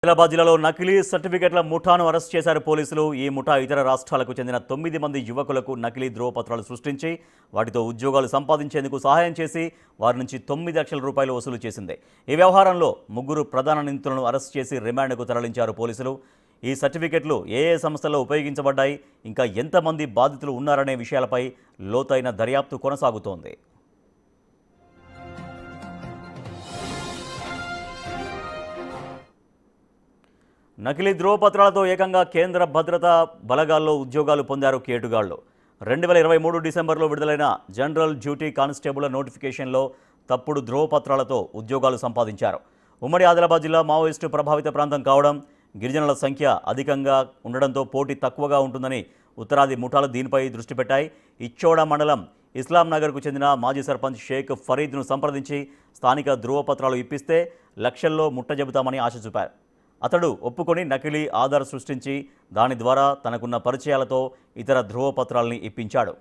ఆదిలాబాద్ జిల్లాలో నకిలీ సర్టిఫికెట్ల ముఠాను అరెస్ట్ చేశారు పోలీసులు. ఈ ముఠా ఇతర రాష్ట్రాలకు చెందిన 9 మంది యువకులకు నకిలీ ధ్రువపత్రాలు సృష్టించి వాటితో ఉద్యోగాలు సంపాదించేందుకు సహాయం చేసి వారి నుంచి 9 లక్షల రూపాయలు వసూలు చేసింది. ఈ వ్యవహారంలో 3 ప్రధాన నిందితులను అరెస్ట్ చేసి రిమాండ్కు తరలించారు పోలీసులు. ఈ సర్టిఫికెట్లు ఏ సంస్థల్లో ఉపయోగించబడ్డాయి, ఇంకా ఎంతమంది బాధితులు ఉన్నారనే విషయాలపై లోతైన దర్యాప్తు కొనసాగుతోంది. నకిలీ ధ్రువపత్రాలతో ఏకంగా కేంద్ర భద్రతా బలగాల్లో ఉద్యోగాలు పొందారు కేటుగాళ్లు. 2023 డిసెంబర్లో విడుదలైన జనరల్ డ్యూటీ కానిస్టేబుల్ నోటిఫికేషన్లో తప్పుడు ధ్రువపత్రాలతో ఉద్యోగాలు సంపాదించారు. ఉమ్మడి ఆదిలాబాద్ జిల్లా మావోయిస్టు ప్రభావిత ప్రాంతం కావడం, గిరిజనుల సంఖ్య అధికంగా ఉండడంతో పోటీ తక్కువగా ఉంటుందని ఉత్తరాది ముఠాలు దీనిపై దృష్టి పెట్టాయి. ఇచ్చోడ మండలం ఇస్లాం నగర్కు చెందిన మాజీ సర్పంచ్ షేక్ ఫరీద్ను సంప్రదించి స్థానిక ధ్రువపత్రాలు ఇప్పిస్తే లక్షల్లో ముట్టజెబుతామని ఆశ చూపారు. అతడు ఒప్పుకొని నకిలీ ఆధార్ సృష్టించి దాని ద్వారా తనకున్న పరిచయాలతో ఇతర ధ్రువపత్రాలని ఇప్పించాడు.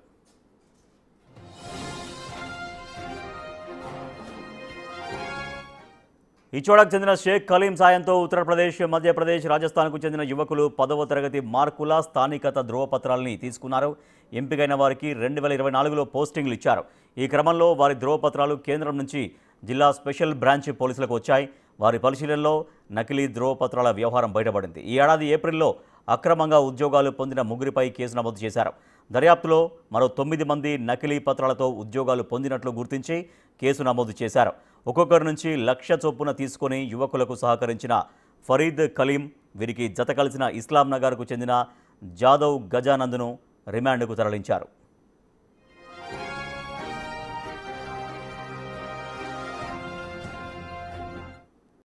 ఇచ్చోడకు చెందిన షేక్ కలీం సాయంతో ఉత్తరప్రదేశ్, మధ్యప్రదేశ్, రాజస్థాన్కు చెందిన యువకులు 10వ తరగతి మార్కుల స్థానికత ధ్రువపత్రాలని తీసుకున్నారు. ఎంపికైన వారికి 2024లో పోస్టింగ్లు ఇచ్చారు. ఈ క్రమంలో వారి ధ్రువపత్రాలు కేంద్రం నుంచి జిల్లా స్పెషల్ బ్రాంచ్ పోలీసులకు వచ్చాయి. వారి పరిశీలనలో నకిలీ ధ్రువపత్రాల వ్యవహారం బయటపడింది. ఈ ఏడాది ఏప్రిల్లో అక్రమంగా ఉద్యోగాలు పొందిన 3పై కేసు నమోదు చేశారు. దర్యాప్తులో మరో 9 మంది నకిలీ పత్రాలతో ఉద్యోగాలు పొందినట్లు గుర్తించి కేసు నమోదు చేశారు. ఒక్కొక్కరి నుంచి 1 లక్ష చొప్పున తీసుకొని యువకులకు సహకరించిన ఫరీద్, కలీం, వీరికి జత కలిసిన ఇస్లాం నగర్కు చెందిన జాదవ్ గజానంద్ను రిమాండ్కు తరలించారు.